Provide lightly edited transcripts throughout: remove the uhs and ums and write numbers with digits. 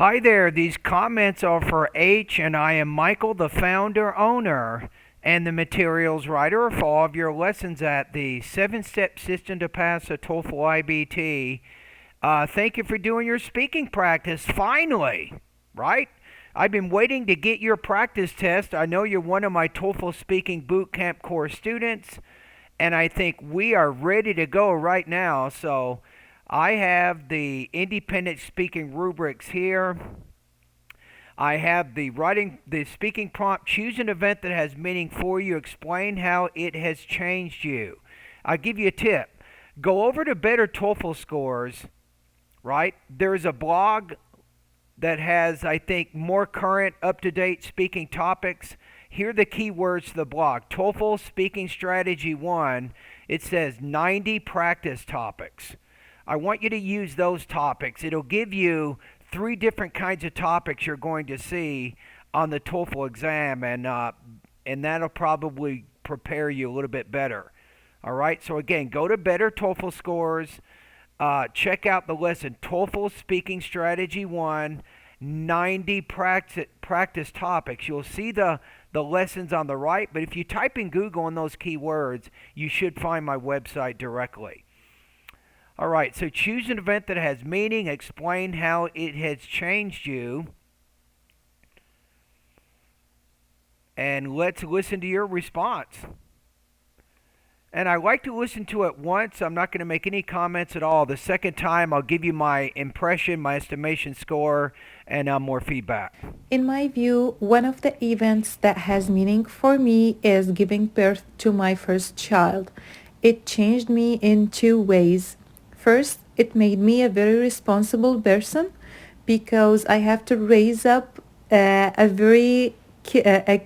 Hi there, these comments are for H, and I am Michael, the founder, owner, and the materials writer for all of your lessons at the 7-Step System to Pass a TOEFL IBT. Thank you for doing your speaking practice, finally, right? I've been waiting to get your practice test. I know you're one of my TOEFL Speaking Bootcamp course students, and I think we are ready to go right now, so I have the independent speaking rubrics here. I have the speaking prompt. Choose an event that has meaning for you. Explain how it has changed you. I'll give you a tip. Go over to Better TOEFL Scores, right? There's a blog that has, I think, more current, up-to-date speaking topics. Here are the keywords to the blog. TOEFL Speaking Strategy 1. It says 90 practice topics. I want you to use those topics. It'll give you 3 different kinds of topics you're going to see on the TOEFL exam, and that'll probably prepare you a little bit better. All right, so again, go to Better TOEFL Scores. Check out the lesson, TOEFL Speaking Strategy 1, 90 practice topics. You'll see the lessons on the right, but if you type in Google in those keywords, you should find my website directly. All right, so choose an event that has meaning. Explain how it has changed you. And let's listen to your response. And I like to listen to it once. I'm not going to make any comments at all. The second time, I'll give you my impression, my estimation score, and more feedback. In my view, one of the events that has meaning for me is giving birth to my first child. It changed me in 2 ways. First, it made me a very responsible person because I have to raise up a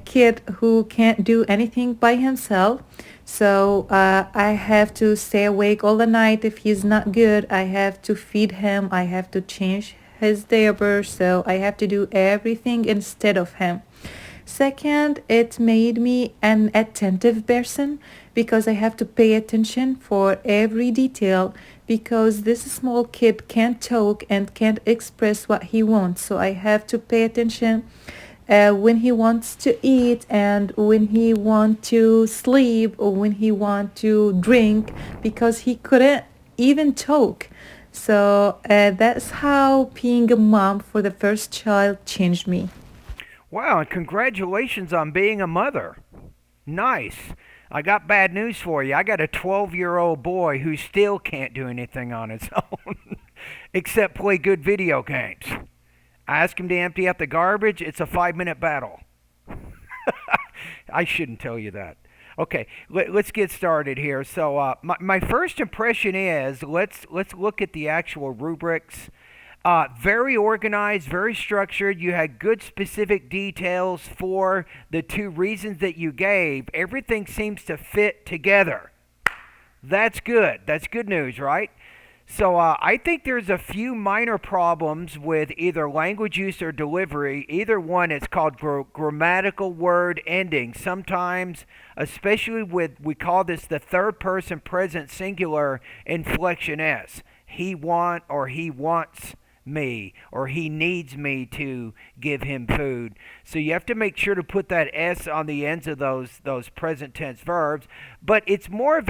kid who can't do anything by himself. So I have to stay awake all the night if he's not good. I have to feed him. I have to change his diaper. So I have to do everything instead of him. Second, it made me an attentive person because I have to pay attention for every detail because this small kid can't talk and can't express what he wants. So I have to pay attention when he wants to eat and when he wants to sleep or when he wants to drink because he couldn't even talk. So that's how being a mom for the first child changed me. Wow, and congratulations on being a mother. Nice. I got bad news for you. I got a 12-year-old boy who still can't do anything on his own except play good video games. I ask him to empty out the garbage. It's a 5-minute battle. I shouldn't tell you that. Okay, let's get started here. So my first impression is let's look at the actual rubrics. Very organized, very structured. You had good specific details for the 2 reasons that you gave. Everything seems to fit together. That's good. That's good news, right? So I think there's a few minor problems with either language use or delivery. Either one, it's called grammatical word ending. Sometimes, especially we call this the third person present singular inflection S. He wants me, or he needs me to give him food. So you have to make sure to put that S on the ends of those present tense verbs. But it's more of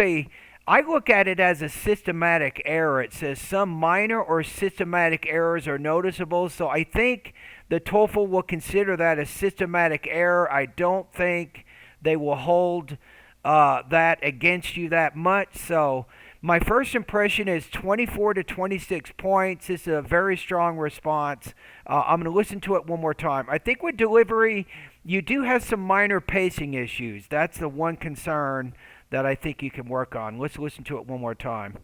I look at it as a systematic error. It says some minor or systematic errors are noticeable. So I think the TOEFL will consider that a systematic error. I don't think they will hold that against you that much. So my first impression is 24 to 26 points. This is a very strong response. I'm going to listen to it one more time. I think with delivery, you do have some minor pacing issues. That's the one concern that I think you can work on. Let's listen to it one more time.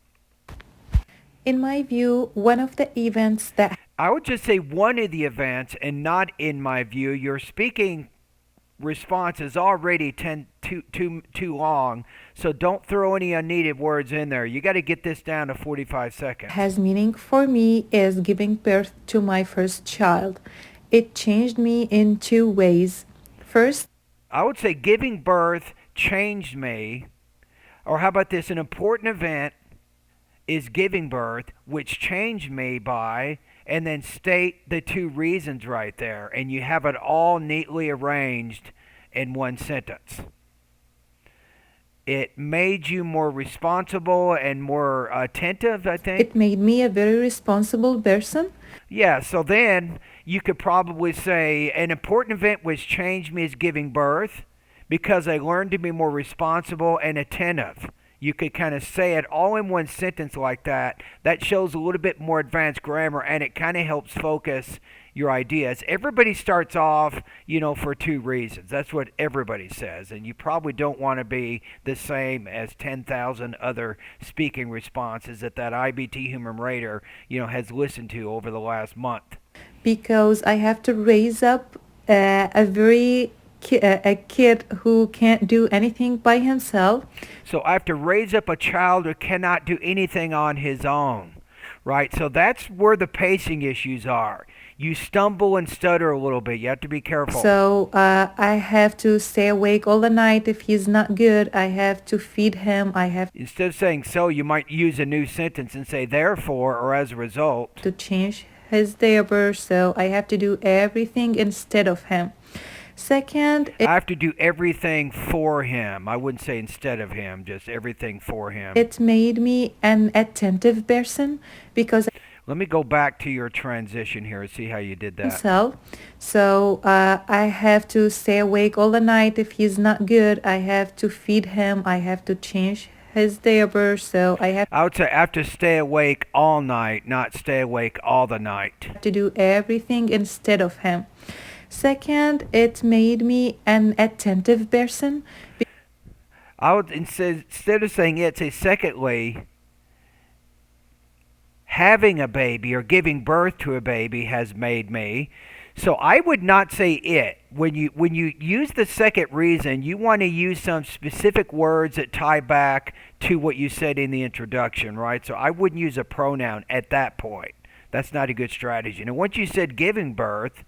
In my view, one of the events that I would just say one of the events and not in my view. Your speaking response is already too long, so don't throw any unneeded words in there. You got to get this down to 45 seconds. has meaning for me is giving birth to my first child. It changed me in 2 ways. First, I would say giving birth changed me. Or how about this? An important event is giving birth, which changed me by, and then state the two reasons right there, and you have it all neatly arranged in one sentence. It made you more responsible and more attentive, I think. It made me a very responsible person. Yeah, so then you could probably say an important event which changed me is giving birth because I learned to be more responsible and attentive. You could kind of say it all in one sentence like that. That shows a little bit more advanced grammar, and it kind of helps focus your ideas. Everybody starts off, for two reasons. That's what everybody says, and you probably don't want to be the same as 10,000 other speaking responses that IBT human rater, has listened to over the last month. Because I have to raise up a kid who can't do anything by himself. So I have to raise up a child who cannot do anything on his own, right? So that's where the pacing issues are. You stumble and stutter a little bit. You have to be careful. So I have to stay awake all the night. If he's not good, I have to feed him. Instead of saying so, you might use a new sentence and say therefore or as a result. To change his diaper, so I have to do everything instead of him. Second, I have to do everything for him. I wouldn't say instead of him, just everything for him. It made me an attentive person because let me go back to your transition here and see how you did that. So I have to stay awake all the night. If he's not good, I have to feed him. I have to change his diaper, so I would say I have to stay awake all night, not stay awake all the night. To do everything instead of him. Second, it made me an attentive person. I would instead of saying it, say secondly, having a baby or giving birth to a baby has made me. So I would not say it. When you use the second reason, you want to use some specific words that tie back to what you said in the introduction, right? So I wouldn't use a pronoun at that point. That's not a good strategy. And once you said giving birth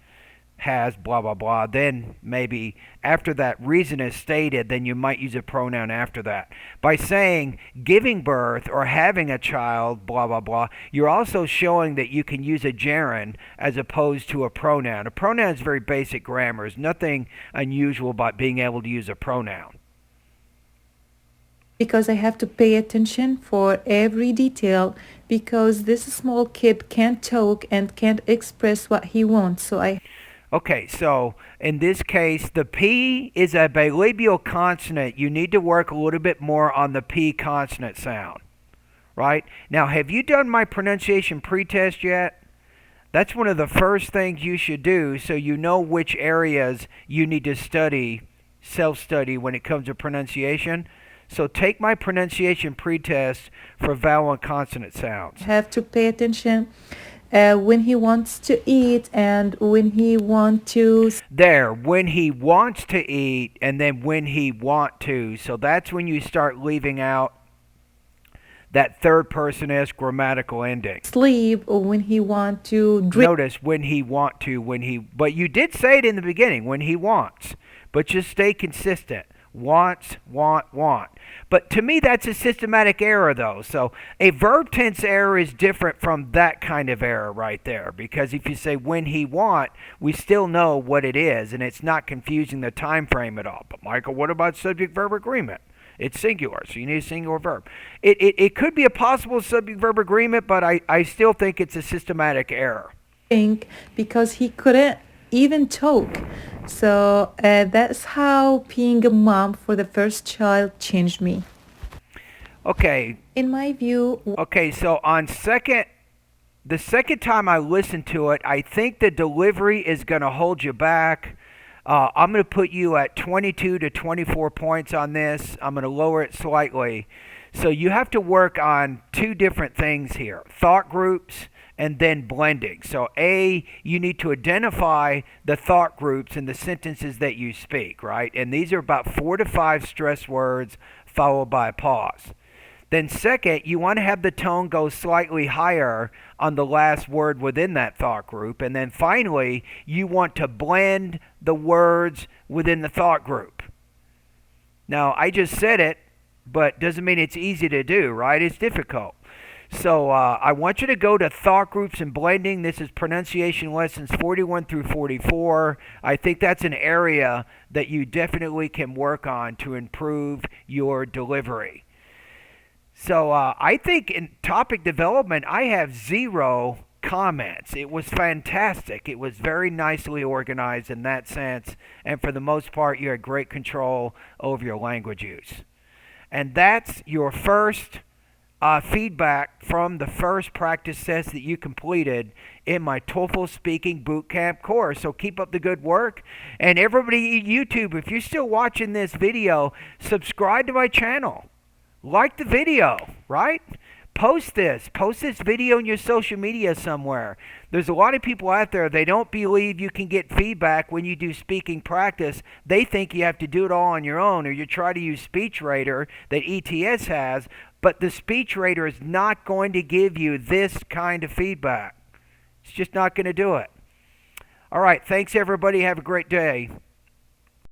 has blah blah blah, then maybe after that reason is stated, then you might use a pronoun after that. By saying giving birth or having a child blah blah blah, you're also showing that you can use a gerund as opposed to a pronoun. A pronoun is very basic grammar. There's nothing unusual about being able to use a pronoun. Because I have to pay attention for every detail, because this small kid can't talk and can't express what he wants, Okay, so in this case, the P is a bilabial consonant. You need to work a little bit more on the P consonant sound, right? Now, have you done my pronunciation pretest yet? That's one of the first things you should do so you know which areas you need to study, self-study when it comes to pronunciation. So take my pronunciation pretest for vowel and consonant sounds. I have to pay attention when he wants to eat and when he wants to. When he wants to eat and then when he want to. So that's when you start leaving out that third person-esque grammatical ending. Sleep, or when he want to drink. Notice when he want to, but you did say it in the beginning, when he wants. But just stay consistent. Wants, want. But to me, that's a systematic error, though. So a verb tense error is different from that kind of error right there. Because if you say when he want, we still know what it is, and it's not confusing the time frame at all. But Michael, what about subject-verb agreement? It's singular, so you need a singular verb. It could be a possible subject-verb agreement, but I still think it's a systematic error. Because he couldn't even talk. So that's how being a mom for the first child changed me. Okay. In my view. Okay, so the second time I listened to it, I think the delivery is going to hold you back. I'm going to put you at 22 to 24 points on this. I'm going to lower it slightly. So you have to work on two different things here. Thought groups and then blending. So A, you need to identify the thought groups in the sentences that you speak, right? And these are about 4 to 5 stress words followed by a pause. Then second, you want to have the tone go slightly higher on the last word within that thought group. And then finally, you want to blend the words within the thought group. Now, I just said it, but doesn't mean it's easy to do, right? It's difficult. So I want you to go to Thought Groups and Blending. This is pronunciation lessons 41 through 44. I think that's an area that you definitely can work on to improve your delivery. So I think in topic development, I have zero comments. It was fantastic. It was very nicely organized in that sense. And for the most part, you had great control over your language use. And that's your first feedback from the first practice test that you completed in my TOEFL Speaking Bootcamp course. So keep up the good work. And everybody at YouTube, if you're still watching this video, subscribe to my channel. Like the video, right? Post this video in your social media somewhere. There's a lot of people out there, they don't believe you can get feedback when you do speaking practice. They think you have to do it all on your own, or you try to use SpeechRadar that ETS has, but the SpeechRadar is not going to give you this kind of feedback. It's just not going to do it. All right, thanks everybody. Have a great day.